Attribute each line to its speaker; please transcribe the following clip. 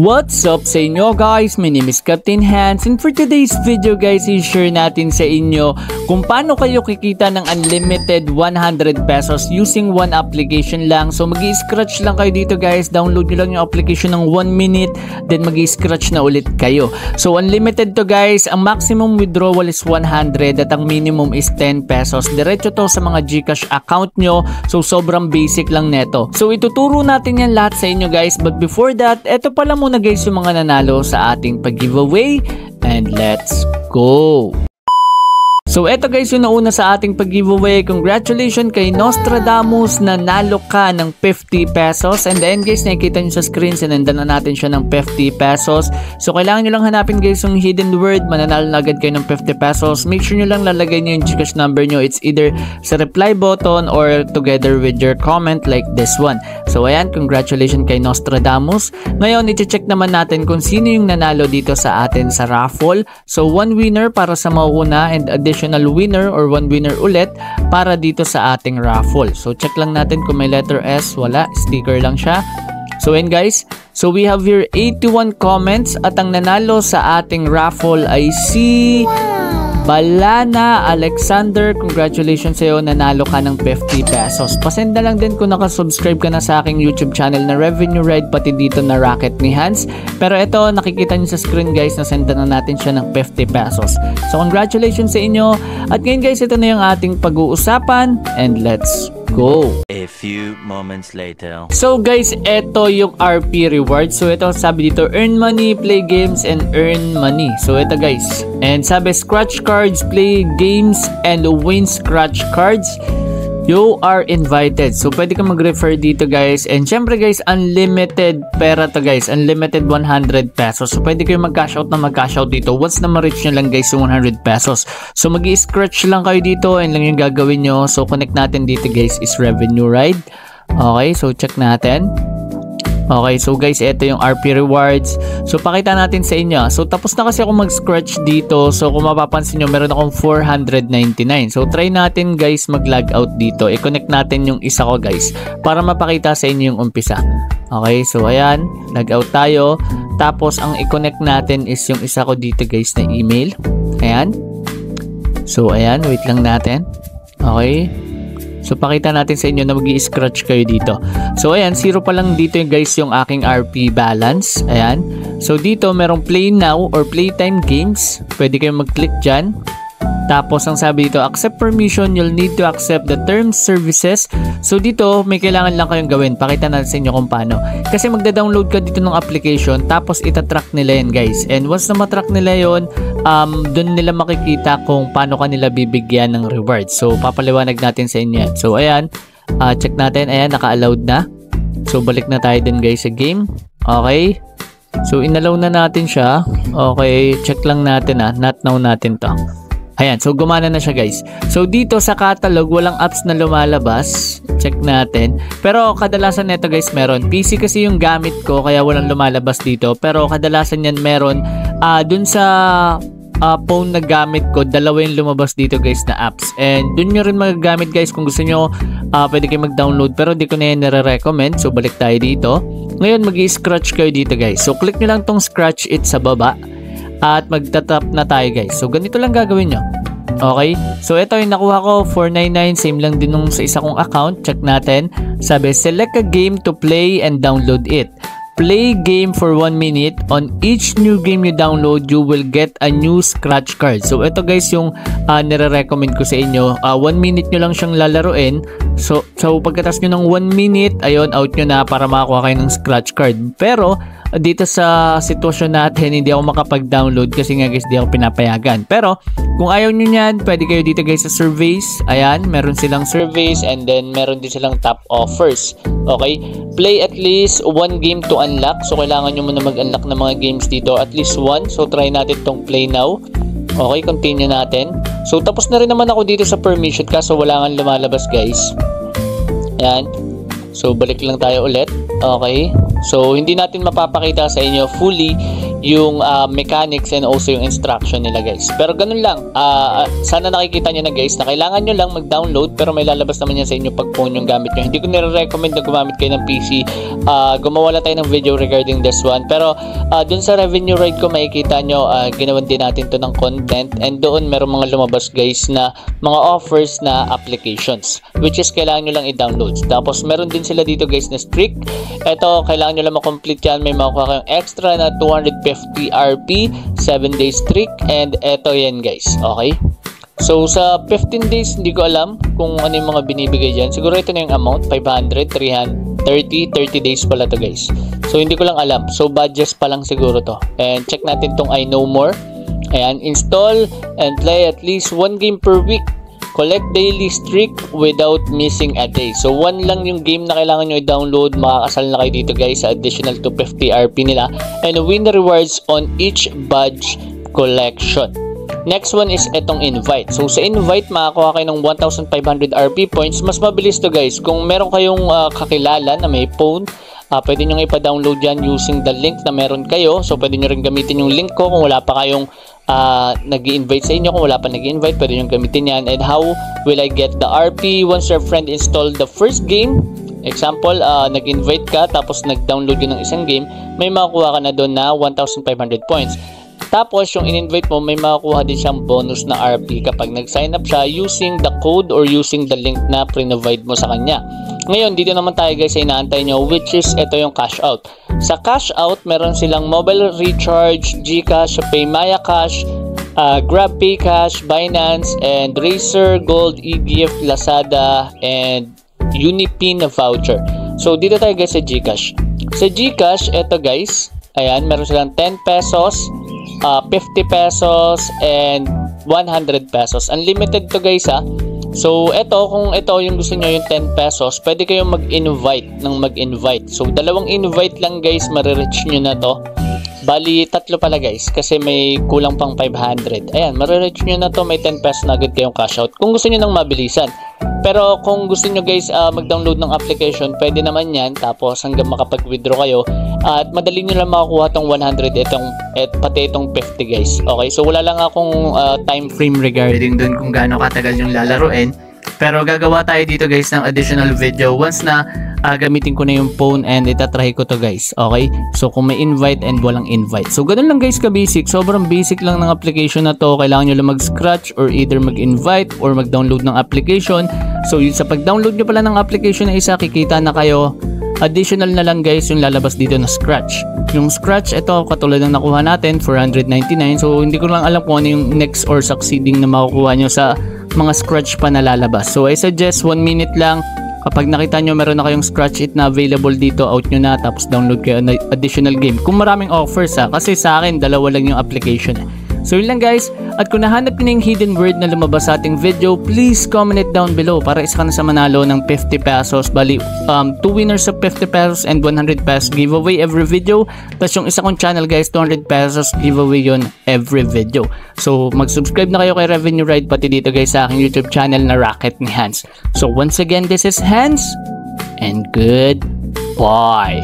Speaker 1: What's up sa inyo guys? My name is Captain Hans and for today's video guys, i-share natin sa inyo kung paano kayo kikita ng unlimited 100 pesos using one application lang. So mag-i-scratch lang kayo dito guys, download nyo lang yung application ng 1 minute, then mag-i-scratch na ulit kayo. So unlimited to guys, ang maximum withdrawal is 100 at ang minimum is 10 pesos. Diretso to sa mga GCash account nyo, so sobrang basic lang neto. So ituturo natin yan lahat sa inyo guys, but before that, eto pala muna guys yung mga nanalo sa ating pag-giveaway and let's go! So eto guys yung nauna sa ating pag-giveaway. Congratulations kay Nostradamus, nanalo ka ng 50 pesos. And then guys, nakikita nyo sa screen, sinendan na natin siya ng 50 pesos. So kailangan nyo lang hanapin guys yung hidden word, mananalo na agad kayo ng 50 pesos. Make sure nyo lang lalagay nyo yung GCash number nyo. It's either sa reply button or together with your comment like this one. So ayan, congratulations kay Nostradamus. Ngayon, i-check naman natin kung sino yung nanalo dito sa atin sa raffle. So one winner para sa mauuna and additional winner or one winner ulit para dito sa ating raffle. So check lang natin kung may letter S, wala, sticker lang siya. So and guys, so we have here 81 comments at ang nanalo sa ating raffle ay si Balana Alexander. Congratulations sa'yo, nanalo ka ng 50 pesos. Pasenda lang din kung nakasubscribe ka na sa aking YouTube channel na Revenue Ride, pati dito na Racket ni Hans. Pero ito, nakikita nyo sa screen guys, nasenda na natin siya ng 50 pesos. So congratulations sa inyo. At ngayon guys, ito na yung ating pag-uusapan and let's go.
Speaker 2: A few moments later.
Speaker 1: So guys, ito yung RP reward. So ito sabi dito, earn money, play games, and earn money. So ito guys. And sabi, scratch cards, play games, and win scratch cards. You are invited. So pwede kang mag-refer dito guys. And syempre guys, unlimited pera to guys. Unlimited 100 pesos. So pwede kayo mag-cash out na mag-cash out dito. Once na ma-reach nyo lang guys yung 100 pesos. So mag-i-scratch lang kayo dito. And lang yung gagawin nyo. So connect natin dito guys is Revenue Ride. Okay, so check natin. Okay, so guys, ito yung RP rewards. So pakita natin sa inyo. So tapos na kasi ako mag-scratch dito. So kung mapapansin nyo, meron akong 499. So try natin guys mag-log out dito. I-connect natin yung isa ko guys para mapakita sa inyo yung umpisa. Okay, so ayan, log out tayo. Tapos ang i-connect natin is yung isa ko dito guys na email. Ayan. So ayan, wait lang natin. Okay. So pakita natin sa inyo na mag-i-scratch kayo dito. So ayan, 0 pa lang dito guys yung aking RP balance. Ayan. So dito merong play now or playtime games. Pwede kayong mag-click dyan. Tapos ang sabi dito, accept permission, you'll need to accept the terms services. So dito may kailangan lang kayong gawin. Pakita natin sa inyo kung paano. Kasi magda-download ka dito ng application, tapos itatrack nila yan guys. And once na matrack nila yon, doon nila makikita kung paano ka nila bibigyan ng reward. So papaliwanag natin sa inyo yan. So ayan, check natin. Ayan, naka-allowed na. So balik na tayo din guys sa game. Okay. So inallow na natin siya. Okay, check lang natin not now natin to. Ayan, so gumana na siya guys. So dito sa catalog, walang apps na lumalabas. Check natin. Pero kadalasan nito guys meron. PC kasi yung gamit ko kaya walang lumalabas dito. Pero kadalasan yan meron. Dun sa phone na gamit ko, dalawa yung lumabas dito guys na apps. And dun nyo rin magagamit guys kung gusto nyo. Pwede kayo mag-download pero di ko na yan nare-recommend. So balik tayo dito. Ngayon mag-i-scratch kayo dito guys. So click nyo lang tong scratch it sa baba. At magtatap na tayo guys. So ganito lang gagawin nyo. Okay. So ito yung nakuha ko 499. Same lang din nung sa isa kong account. Check natin. Sabi select a game to play and download it. Play game for 1 minute. On each new game you download, you will get a new scratch card. So ito guys yung nire-recommend ko sa inyo. 1 minute nyo lang siyang lalaruin. So pagkatapos nyo ng 1 minute, ayun, out nyo na para makakuha kayo ng scratch card. Pero dito sa sitwasyon natin, hindi ako makapag-download kasi nga guys, di ako pinapayagan. Pero kung ayaw nyo yan, pwede kayo dito guys sa surveys. Ayan, meron silang surveys and then meron din silang top offers. Okay, play at least 1 game to unlock. So kailangan nyo muna mag-unlock ng mga games dito, at least 1. So try natin tong play now. Okay, continue natin. So tapos na rin naman ako dito sa permission kaso wala nga lumalabas guys. Ayan. So balik lang tayo ulit. Okay. So hindi natin mapapakita sa inyo fully yung mechanics and also yung instruction nila guys. Pero ganun lang, sana nakikita nyo na guys na kailangan nyo lang mag-download pero may lalabas naman yan sa inyo pag phone yung gamit nyo. Hindi ko nire-recommend na gumamit kayo ng PC. Gumawa lang tayo ng video regarding this one. Pero dun sa revenue ride ko makikita nyo, ginawan din natin to ng content, and doon meron mga lumabas guys na mga offers na applications which is kailangan nyo lang i-download. Tapos meron din sila dito guys na streak. Ito kailangan nyo lang makomplete yan, may makuha kayong extra na 250 RP 7 days streak, and ito yan guys. Okay, so sa 15 days hindi ko alam kung ano yung mga binibigay dyan. Siguro ito na yung amount, 500, 300, 30 days pala to guys. So hindi ko lang alam, so badges pa lang siguro to. And check natin tong I know more. Ayan, install and play at least 1 game per week. Collect daily streak without missing a day. So 1 lang yung game na kailangan nyo i-download. Makakasal na kayo dito guys sa additional to 50 RP nila. And win rewards on each badge collection. Next one is etong invite. So sa invite makakuha kayo ng 1,500 RP points. Mas mabilis to guys. Kung meron kayong kakilala na may phone, pwede nyo ipa-download yan using the link na meron kayo. So pwede nyo rin gamitin yung link ko kung wala pa kayong nag-i-invite sa inyo. Kung wala pa nag-i-invite, pwede nyo gamitin yan. And how will I get the RP? Once your friend installed the first game, example, nag-invite ka tapos nag-download yun ng isang game, may makukuha ka na doon na 1,500 points. Tapos yung in-invite mo, may makukuha din siyang bonus na RP kapag nag-sign up siya using the code or using the link na pre-provide mo sa kanya. Ngayon, dito naman tayo guys sa inaantay nyo, which is ito yung cash out. Sa cash out, meron silang mobile recharge, GCash, PayMaya Cash, GrabPay Cash, Binance, and Razer, Gold, eGift, Lazada, and Unipin voucher. So dito tayo guys sa GCash. Sa GCash, ito guys, ayan, meron silang 10 pesos, 50 pesos, and 100 pesos. Unlimited to guys ha. So ito, kung ito yung gusto nyo yung 10 pesos, pwede kayong mag-invite ng mag-invite. So dalawang invite lang guys, marireach nyo na to. Bali, 3 pala guys, kasi may kulang pang 500. Ayan, marireach nyo na to, may 10 pesos na agad kayong cash out. Kung gusto nyo nang mabilisan. Pero kung gusto nyo guys mag-download ng application, pwede naman yan. Tapos hanggang makapag-withdraw kayo. At madali nyo lang makakuha tong 100, pati itong 50 guys. Okay, so wala lang akong time frame regarding dun kung gaano katagal yung lalaruin. Pero gagawa tayo dito guys ng additional video once na gamitin ko na yung phone and itatry ko to guys. Okay, so kung may invite and walang invite. So ganun lang guys ka basic. Sobrang basic lang ng application na to. Kailangan nyo lang mag-scratch or either mag-invite or mag-download ng application. So yun, sa pag-download nyo pala ng application na isa, kikita na kayo. Additional na lang guys yung lalabas dito na scratch. Yung scratch, ito katulad ng nakuha natin, 499. So hindi ko lang alam kung ano yung next or succeeding na makukuha nyo sa mga scratch pa na lalabas. So I suggest 1 minute lang. Kapag nakita nyo meron na kayong scratch it na available dito, out nyo na, tapos download kayo na additional game. Kung maraming offers ha, kasi sa akin dalawa lang yung application. So yun lang guys, at kung nahanap nyo na yung hidden word na lumabas sa ating video, please comment it down below para isa ka na sa manalo ng 50 pesos. Bali, 2 winners of 50 pesos and 100 pesos giveaway every video. Tapos yung isa kong channel guys, 200 pesos giveaway yun every video. So mag-subscribe na kayo kay Revenue Ride, pati dito guys sa aking YouTube channel na Racket ni Hans. So once again, this is Hans, and goodbye.